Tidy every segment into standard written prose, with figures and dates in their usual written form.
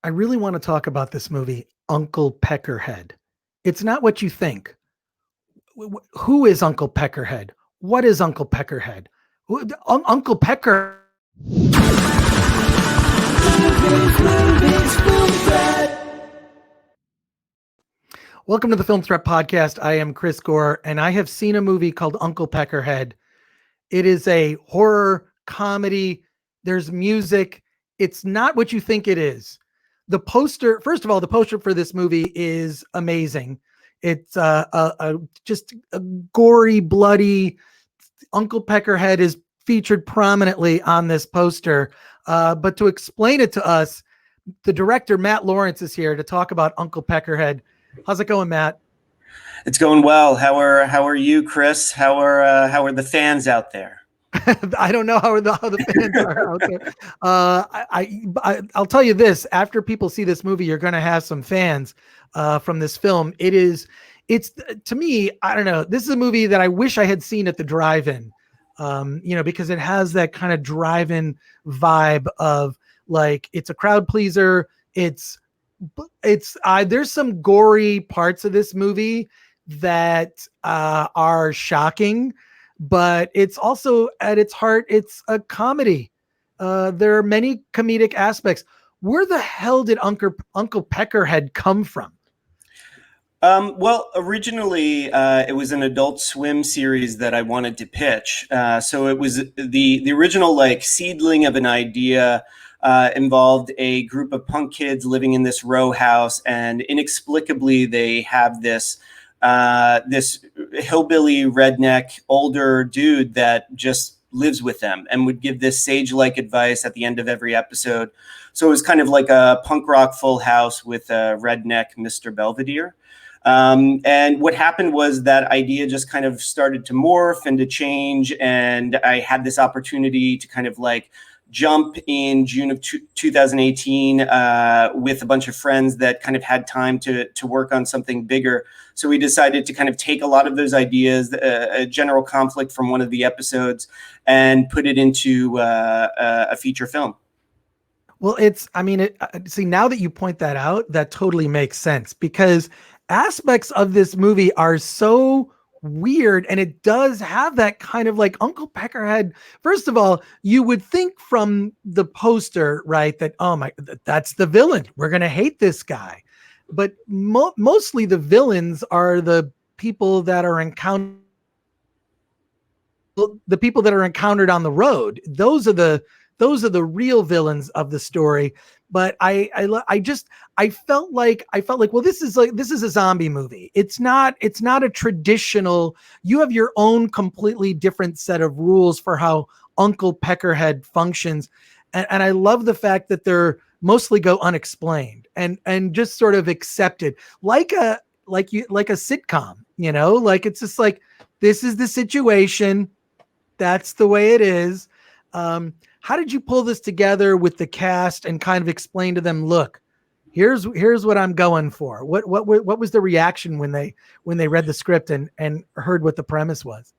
I really want to talk about this movie, Uncle Peckerhead. It's not what you think. Who is Uncle Peckerhead? What is Uncle Peckerhead? Uncle Pecker. Welcome to the Film Threat Podcast. I am Chris Gore, and I have seen a movie called Uncle Peckerhead. It is a horror comedy. There's music. It's not what you think it is. The poster, first of all, the poster for this movie is amazing. It's just a gory, bloody. Uncle Peckerhead is featured prominently on this poster. But to explain it to us, the director, Matt Lawrence, is here to talk about Uncle Peckerhead. How's it going, Matt? It's going well. How are you, Chris? How are the fans out there? I don't know how the fans are out there. I'll tell you this: after people see this movie, you're going to have some fans from this film. It's to me, I don't know. This is a movie that I wish I had seen at the drive-in, because it has that kind of drive-in vibe of like it's a crowd pleaser. There's some gory parts of this movie that are shocking, but it's also at its heart, it's a comedy. There are many comedic aspects. Where the hell did Uncle Peckerhead come from? Well, originally it was an Adult Swim series that I wanted to pitch. So it was the original like seedling of an idea. Involved a group of punk kids living in this row house, and inexplicably they have this hillbilly redneck older dude that just lives with them and would give this sage-like advice at the end of every episode. So it was kind of like a punk rock Full House with a redneck Mr. Belvedere. And what happened was that idea just kind of started to morph and to change, and I had this opportunity to kind of like jump in June of 2018 with a bunch of friends that kind of had time to work on something bigger. So we decided to kind of take a lot of those ideas, a general conflict from one of the episodes, and put it into a feature film. Well, see, now that you point that out, that totally makes sense, because aspects of this movie are so weird, and it does have that kind of like Uncle Peckerhead. First of all, you would think from the poster, right, that that's the villain, we're gonna hate this guy, but mostly the villains are the people that are encountered on the road. Those are the real villains of the story. But I felt like, well, this is a zombie movie. It's not a traditional. You have your own completely different set of rules for how Uncle Peckerhead functions, and I love the fact that they're mostly go unexplained and just sort of accepted, like a sitcom. Like it's just like, this is the situation, that's the way it is. How did you pull this together with the cast and kind of explain to them, look, here's what I'm going for? What was the reaction when they read the script and heard what the premise was?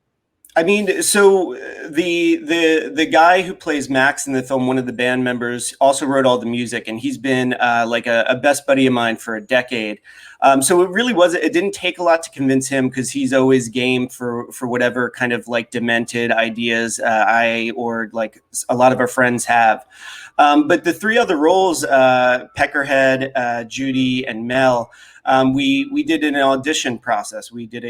I mean, so the guy who plays Max in the film, one of the band members, also wrote all the music, and he's been like a best buddy of mine for a decade. So it didn't take a lot to convince him, because he's always game for whatever kind of like demented ideas or like a lot of our friends have. But the three other roles, Peckerhead, Judy, and Mel, we did an audition process. We did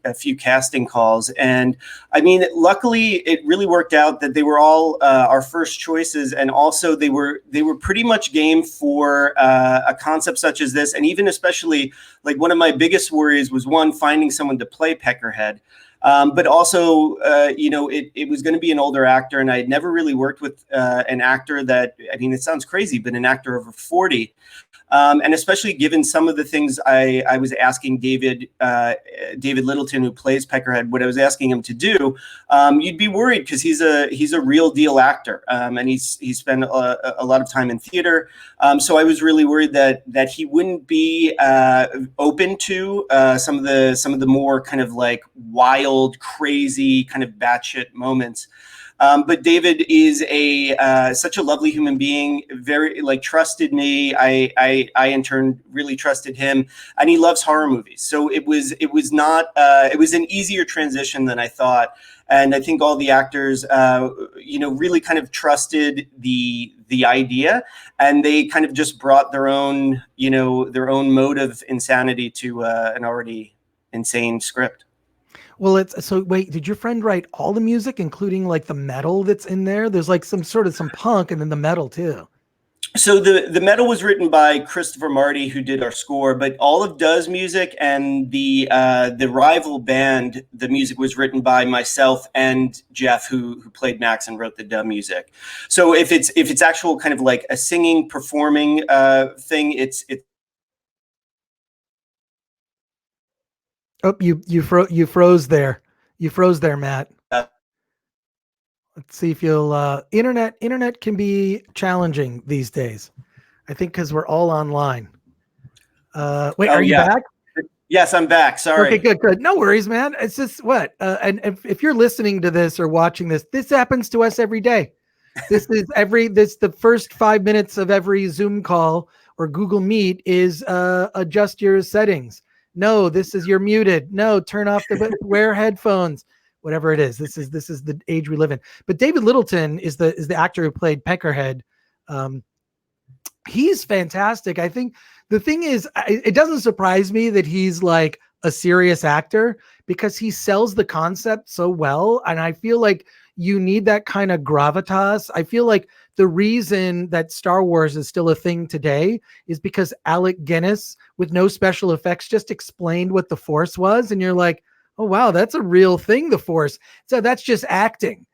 a few casting calls, and I mean, luckily it really worked out that they were all our first choices, and also they were pretty much game for a concept such as this. And even especially, like, one of my biggest worries was, one, finding someone to play Peckerhead. But also, it was going to be an older actor, and I had never really worked with an actor that, I mean, it sounds crazy, but an actor over 40. And especially given some of the things I was asking David Littleton, who plays Peckerhead, what I was asking him to do, you'd be worried, because he's a real deal actor, and he's spent a lot of time in theater. So I was really worried that he wouldn't be open to some of the more kind of like wild, crazy, kind of batshit moments. But David is such a lovely human being, very like trusted me. I in turn really trusted him, and he loves horror movies. So it was not it was an easier transition than I thought. And I think all the actors, really kind of trusted the idea, and they kind of just brought their own mode of insanity to an already insane script. Well, so wait, did your friend write all the music, including like the metal that's in there? There's like some punk and then the metal too. So the metal was written by Christopher Marty, who did our score, but all of Does music and the rival band, the music was written by myself and Jeff, who played Max and wrote the Duh music. So if it's actual kind of like a singing, performing thing, it's Oh, you froze there. You froze there, Matt. Let's see if you'll internet can be challenging these days. I think because we're all online. Wait, are you back? Yes, I'm back. Sorry. Okay, good. No worries, man. It's just what and if you're listening to this or watching this happens to us every day. This is the first 5 minutes of every Zoom call or Google Meet is adjust your settings. No, this is you're muted. No, turn off wear headphones. Whatever it is, this is the age we live in. But David Littleton is the actor who played Peckerhead. He's fantastic. I think the thing is, it doesn't surprise me that he's like a serious actor because he sells the concept so well. And I feel like you need that kind of gravitas. I feel like the reason that Star Wars is still a thing today is because Alec Guinness, with no special effects, just explained what the Force was. And you're like, oh, wow, that's a real thing, the Force. So that's just acting.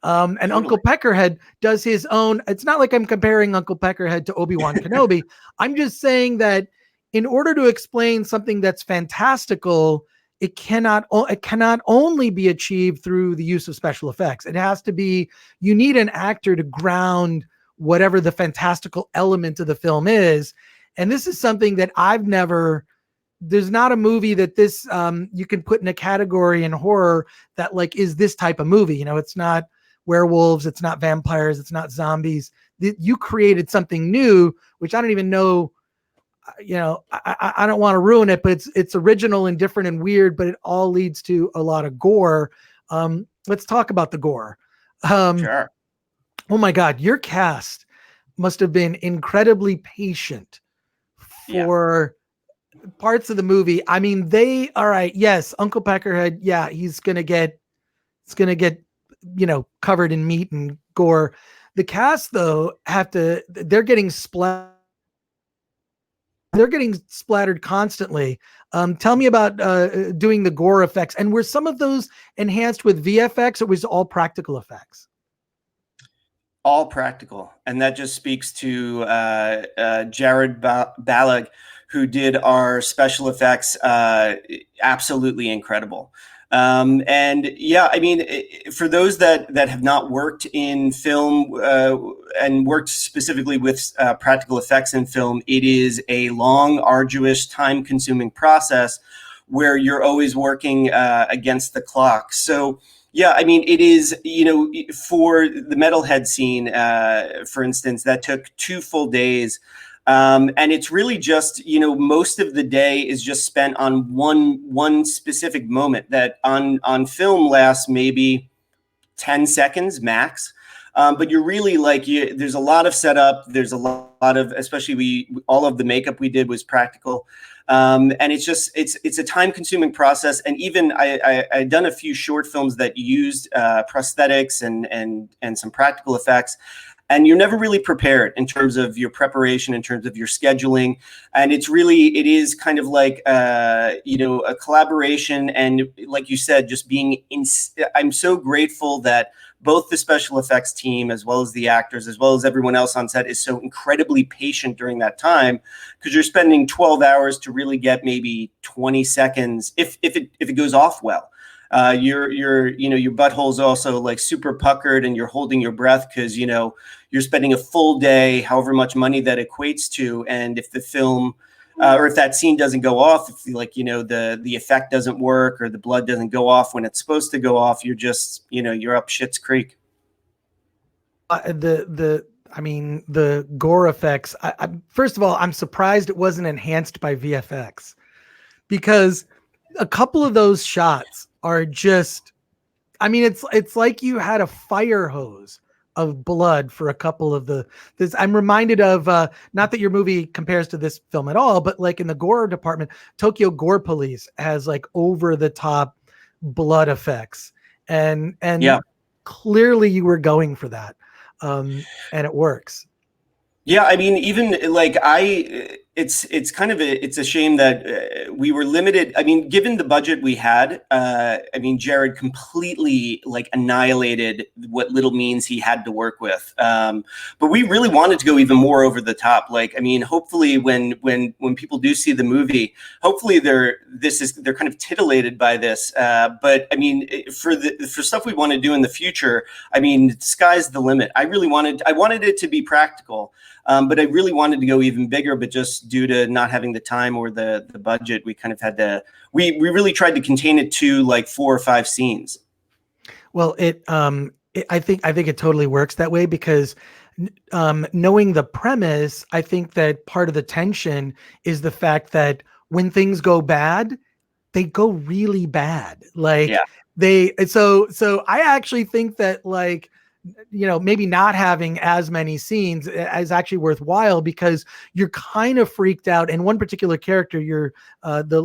And totally. Uncle Peckerhead does his own. It's not like I'm comparing Uncle Peckerhead to Obi-Wan Kenobi. I'm just saying that in order to explain something that's fantastical, it cannot only be achieved through the use of special effects. It has to be, you need an actor to ground whatever the fantastical element of the film is. And this is something that there's not a movie that this you can put in a category in horror that like is this type of movie. It's not werewolves, it's not vampires, it's not zombies. You created something new, which I don't even know. I don't want to ruin it, but it's original and different and weird, but it all leads to a lot of gore. Let's talk about the gore. Sure. Oh my God, your cast must have been incredibly patient for parts of the movie. I mean, all right. Yes. Uncle Peckerhead. Yeah. It's going to get, covered in meat and gore. The cast though they're getting splattered constantly. Tell me about doing the gore effects, and were some of those enhanced with VFX or was it all practical effects? All practical. And that just speaks to Jared Ballag, who did our special effects, absolutely incredible. And yeah, I mean, for those that have not worked in film and worked specifically with practical effects in film, it is a long, arduous, time-consuming process where you're always working against the clock. So yeah, I mean, it is, for the metalhead scene, for instance, that took 2 full days. And it's really just, most of the day is just spent on one specific moment that on film lasts maybe 10 seconds max. But you're really like, there's a lot of setup. There's a lot of, especially all of the makeup we did was practical. And it's just, it's a time consuming process. And even I done a few short films that used prosthetics and some practical effects. And you're never really prepared in terms of your preparation, in terms of your scheduling. And it is kind of like, a collaboration. And like you said, just I'm so grateful that both the special effects team, as well as the actors, as well as everyone else on set, is so incredibly patient during that time, because you're spending 12 hours to really get maybe 20 seconds if it goes off well. Your butthole's also like super puckered and you're holding your breath because, you're spending a full day, however much money that equates to. And if the film or if that scene doesn't go off, if the effect doesn't work or the blood doesn't go off when it's supposed to go off, you're just, you're up shit's creek. The gore effects. First of all, I'm surprised it wasn't enhanced by VFX, because a couple of those shots are just, I mean, it's like you had a fire hose of blood for a couple of this. I'm reminded of, not that your movie compares to this film at all, but like in the gore department, Tokyo Gore Police has like over the top blood effects, and Yeah. clearly you were going for that, and it works. Yeah, I mean, even like it's kind of it's a shame that we were limited. I mean, given the budget we had, I mean, Jared completely like annihilated what little means he had to work with. But we really wanted to go even more over the top. Like, I mean, hopefully, when people do see the movie, hopefully they're kind of titillated by this. But I mean, for stuff we want to do in the future, I mean, sky's the limit. I wanted it to be practical. But I really wanted to go even bigger, but just due to not having the time or the budget, we kind of had to, we really tried to contain it to like 4 or 5 scenes. Well, I think it totally works that way, because knowing the premise, I think that part of the tension is the fact that when things go bad, they go really bad. Like, yeah. So I actually think that, like, you know, maybe not having as many scenes is actually worthwhile, because you're kind of freaked out. And one particular character, you're the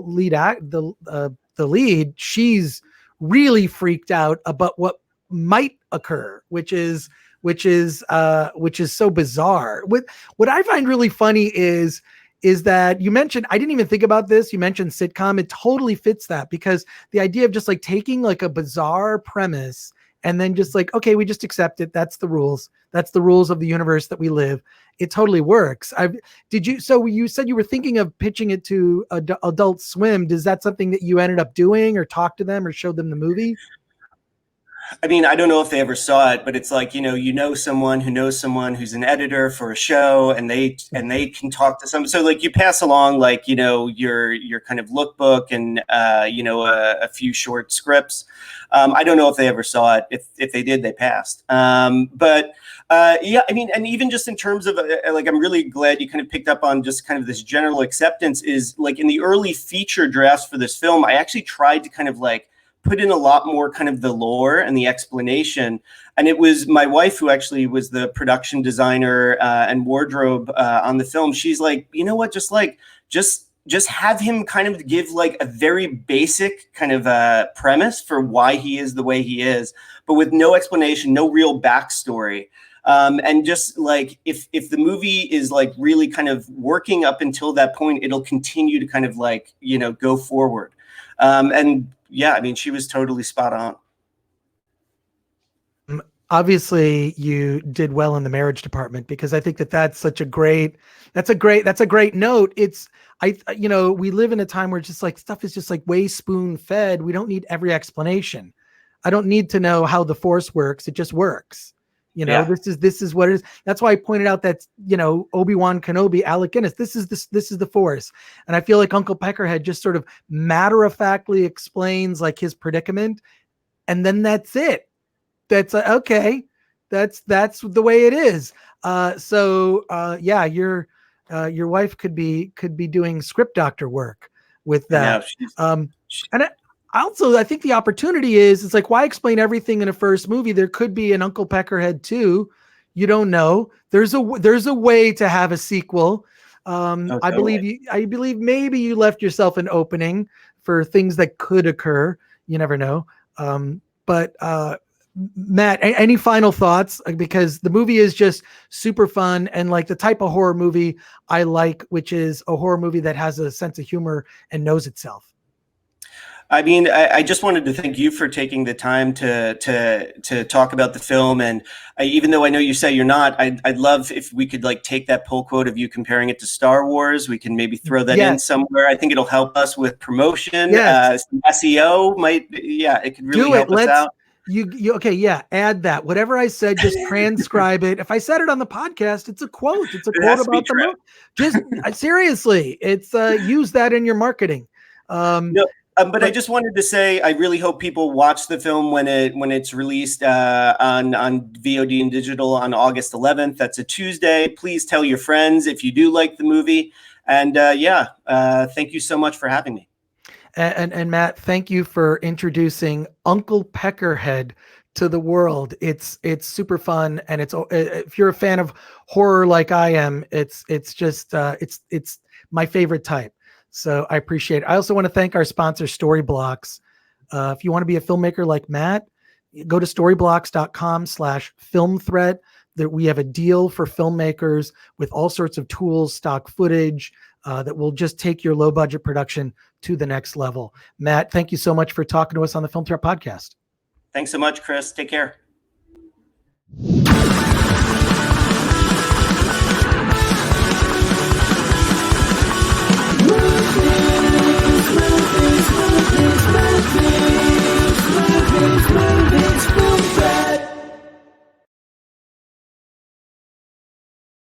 lead, she's really freaked out about what might occur, which is so bizarre. What I find really funny is that you mentioned, I didn't even think about this, you mentioned sitcom. It totally fits that, because the idea of just like taking like a bizarre premise and then just like, okay, we just accept it. That's the rules. That's the rules of the universe that we live. It totally works. So you said you were thinking of pitching it to Adult Swim. Is that something that you ended up doing, or talked to them, or showed them the movie? I mean, I don't know if they ever saw it, but it's like, you know someone who knows someone who's an editor for a show, and they can talk to someone. So like you pass along, like, you know, your kind of lookbook and, you know, a few short scripts. I don't know if they ever saw it. If they did, they passed. But yeah, I mean, and even just in terms of like, I'm really glad you kind of picked up on just kind of this general acceptance is like in the early feature drafts for this film, I actually tried to kind of like put in a lot more kind of the lore and the explanation. And it was my wife who actually was the production designer and wardrobe on the film. She's like, you know what, just have him kind of give like a very basic kind of premise for why he is the way he is, but with no explanation, no real backstory. And just like, if the movie is like really kind of working up until that point, it'll continue to kind of like, you know, go forward. And yeah, I mean, she was totally spot on. Obviously you did well in the marriage department, because I think that's a great note. You know, we live in a time where just like stuff is just like way spoon fed. We don't need every explanation. I don't need to know how the Force works. It just works. You know, yeah. This is what it is. That's why I pointed out that, you know, Obi-Wan Kenobi, Alec Guinness, this is the Force. And I feel like Uncle Peckerhead just sort of matter-of-factly explains like his predicament. And then that's it. That's okay. That's the way it is. Yeah, your wife could be doing script doctor work with that. I think the opportunity is, it's like, why explain everything in a first movie? There could be an Uncle Peckerhead 2. You don't know. There's a way to have a sequel. Okay. I believe maybe you left yourself an opening for things that could occur. You never know. But Matt, any final thoughts? Because the movie is just super fun, and like the type of horror movie I like, which is a horror movie that has a sense of humor and knows itself. I mean, I just wanted to thank you for taking the time to talk about the film. And even though I know you say you're not, I'd love if we could like take that pull quote of you comparing it to Star Wars. We can maybe throw that in somewhere. I think it'll help us with promotion. Some SEO might, it could really help us out. You okay? Yeah, add that. Whatever I said, just transcribe it. If I said it on the podcast, it's a quote. It's a quote about the movie. Just seriously, it's use that in your marketing. No. But I just wanted to say, I really hope people watch the film when it's released on VOD and digital on August 11th. That's a Tuesday. Please tell your friends if you do like the movie. And thank you so much for having me. And Matt, thank you for introducing Uncle Peckerhead to the world. It's super fun, and it's if you're a fan of horror like I am, it's just it's my favorite type. So I appreciate it. I also want to thank our sponsor, Storyblocks. If you want to be a filmmaker like Matt, go to storyblocks.com/filmthreat. That we have a deal for filmmakers with all sorts of tools, stock footage, that will just take your low budget production to the next level. Matt, thank you so much for talking to us on the Film Threat podcast. Thanks so much, Chris. Take care.